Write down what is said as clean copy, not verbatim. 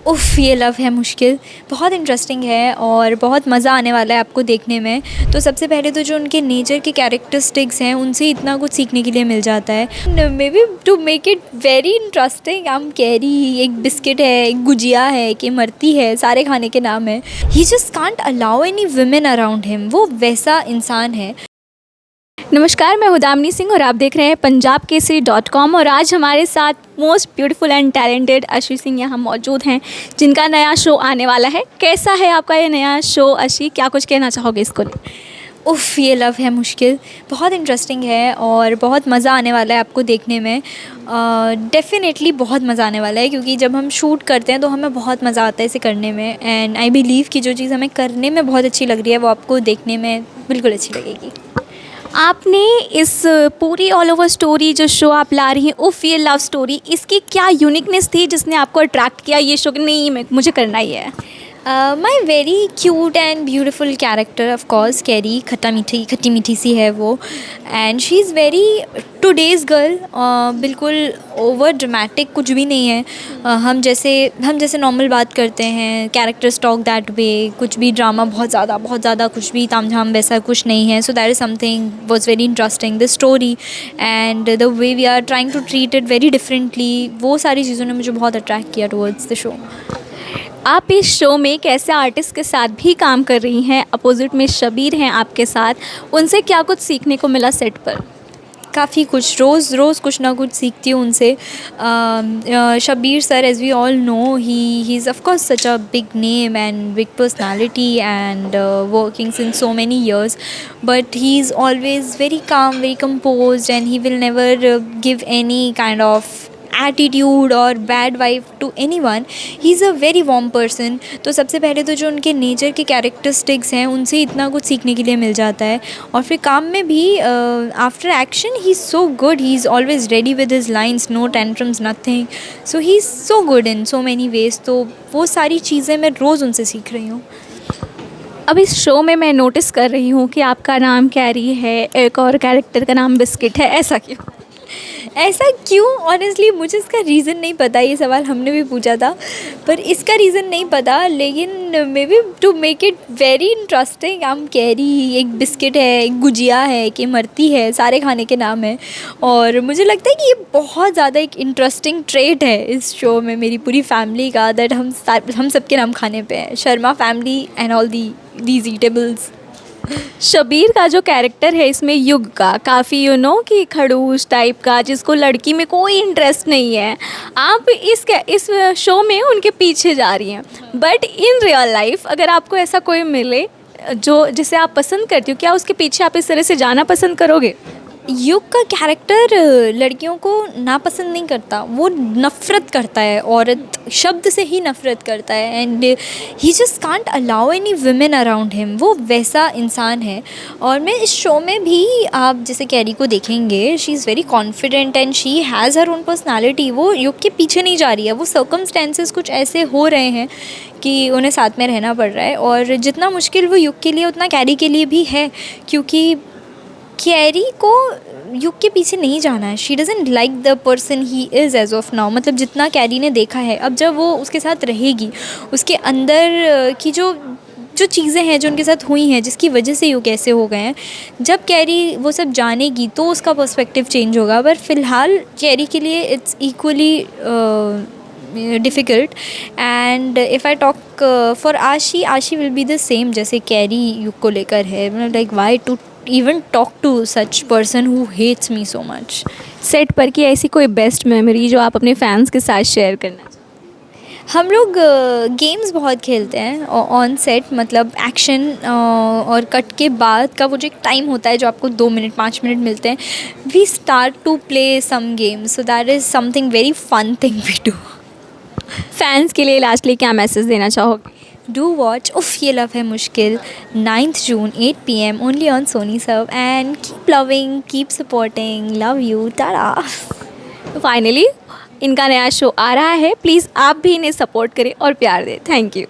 उफ़, ये लव है मुश्किल बहुत इंटरेस्टिंग है और बहुत मज़ा आने वाला है आपको देखने में। तो सबसे पहले तो जो उनके नेचर के कैरेक्टरिस्टिक्स हैं उनसे इतना कुछ सीखने के लिए मिल जाता है। Maybe to make it very interesting, I am carry, एक बिस्किट है, एक गुजिया है, एक इमरती है, सारे खाने के नाम हैं। He just can't allow any women around him, वो वैसा इंसान है। नमस्कार, मैं हुदामनी सिंह और आप देख रहे हैं पंजाब केसरी .com। और आज हमारे साथ मोस्ट ब्यूटीफुल एंड टैलेंटेड अशी सिंह यहाँ मौजूद हैं, जिनका नया शो आने वाला है। कैसा है आपका ये नया शो अशी, क्या कुछ कहना चाहोगे इसको? उफ़, ये लव है मुश्किल बहुत इंटरेस्टिंग है और बहुत मज़ा आने वाला है आपको देखने में। डेफ़िनेटली बहुत मज़ा आने वाला है, क्योंकि जब हम शूट करते हैं तो हमें बहुत मज़ा आता है इसे करने में। एंड आई बिलीव कि जो चीज़ हमें करने में बहुत अच्छी लग रही है वो आपको देखने में बिल्कुल अच्छी लगेगी। आपने इस पूरी ऑल ओवर स्टोरी जो शो आप ला रही हैं, उफ़ ये लव स्टोरी, इसकी क्या यूनिकनेस थी जिसने आपको अट्रैक्ट किया ये शो कि नहीं मुझे करना ही है? My very cute and beautiful character of course carry, खट्टी मीठी सी है वो। And she is very today's girl, बिल्कुल ओवर ड्रामेटिक कुछ भी नहीं है। हम जैसे नॉर्मल बात करते हैं, कैरेक्टर्स टॉक दैट वे, कुछ भी ड्रामा बहुत ज़्यादा कुछ भी तामझाम वैसा कुछ नहीं है। So that is something was very interesting, the story and the way we are trying to treat it very differently, वो सारी चीज़ों ने मुझे बहुत अट्रैक्ट किया टुवर्ड्स द शो। आप इस शो में एक ऐसे आर्टिस्ट के साथ भी काम कर रही हैं, अपोजिट में शबीर हैं आपके साथ, उनसे क्या कुछ सीखने को मिला सेट पर? काफ़ी कुछ, रोज़ कुछ ना कुछ सीखती हूँ उनसे। Shabir sir, as we all know, he is of course such a big name and big personality and working since so many years, but he is always very calm, very composed, and he will never give any kind of attitude और bad vibe to anyone. He is a very warm person. तो सबसे पहले तो जो उनके nature के characteristics हैं उनसे इतना कुछ सीखने के लिए मिल जाता है। और फिर काम में भी after action he is so good, he is always ready with his lines, no tantrums, nothing. So he is so good in so many ways. तो वो सारी चीज़ें मैं रोज़ उनसे सीख रही हूँ। अब इस शो में मैं नोटिस कर रही हूँ कि आपका नाम कैरी है, एक और कैरेक्टर का नाम बिस्किट है, ऐसा क्यों? ऐसा क्यों? ऑनेस्टली मुझे इसका रीज़न नहीं पता। ये सवाल हमने भी पूछा था, पर इसका रीज़न नहीं पता। लेकिन maybe to make it very interesting, I am carry, एक बिस्किट है, एक गुजिया है, एक इमरती है, सारे खाने के नाम हैं। और मुझे लगता है कि ये बहुत ज़्यादा एक इंटरेस्टिंग ट्रेट है इस शो में मेरी पूरी फैमिली का, दैट हम सबके नाम खाने पे हैं, Sharma family and all these eatables. Shabir का जो कैरेक्टर है इसमें युग का, काफ़ी कि खड़ूस टाइप का, जिसको लड़की में कोई इंटरेस्ट नहीं है, आप इस शो में उनके पीछे जा रही हैं। बट इन रियल लाइफ अगर आपको ऐसा कोई मिले जो जिसे आप पसंद करती हो, क्या उसके पीछे आप इस तरह से जाना पसंद करोगे? युग का कैरेक्टर लड़कियों को नापसंद नहीं करता, वो नफ़रत करता है, औरत शब्द से ही नफ़रत करता है। And he just can't allow any women around him, वो वैसा इंसान है। और मैं इस शो में भी, आप जैसे कैरी को देखेंगे, she is very confident and she has her own personality. वो युग के पीछे नहीं जा रही है, वो सर्कमस्टेंसेस कुछ ऐसे हो रहे हैं कि उन्हें साथ में रहना पड़ रहा है। और जितना मुश्किल वो युग के लिए उतना कैरी के लिए भी है, क्योंकि कैरी को युग के पीछे नहीं जाना है। She doesn't like the person he is as of now. मतलब जितना कैरी ने देखा है, अब जब वो उसके साथ रहेगी, उसके अंदर की जो चीज़ें हैं जो उनके साथ हुई हैं, जिसकी वजह से युग ऐसे हो गए हैं, जब कैरी वो सब जानेगी तो उसका पर्सपेक्टिव चेंज होगा। पर फ़िलहाल कैरी के लिए it's equally difficult. And if I talk for Ashi will be the same जैसे कैरी युग को लेकर है। मतलब like why to even talk to such person who hates me so much। Set पर की ऐसी कोई बेस्ट मेमोरी जो आप अपने फैंस के साथ शेयर करना चाहें? हम लोग गेम्स बहुत खेलते हैं ऑन सेट। मतलब एक्शन और कट के बाद का वो जो एक टाइम होता है जो आपको 2 मिनट 5 मिनट मिलते हैं, we start to play some games. So that is something very fun thing we do. Fans के लिए लास्टली क्या मैसेज देना चाहोगे? Do watch उफ़ ये लव है मुश्किल, 9th June 8 PM only on Sony Serve, and keep loving, keep supporting, love you, tada। तो फाइनली इनका नया शो आ रहा है, प्लीज़ आप भी इन्हें सपोर्ट करें और प्यार दें। Thank you.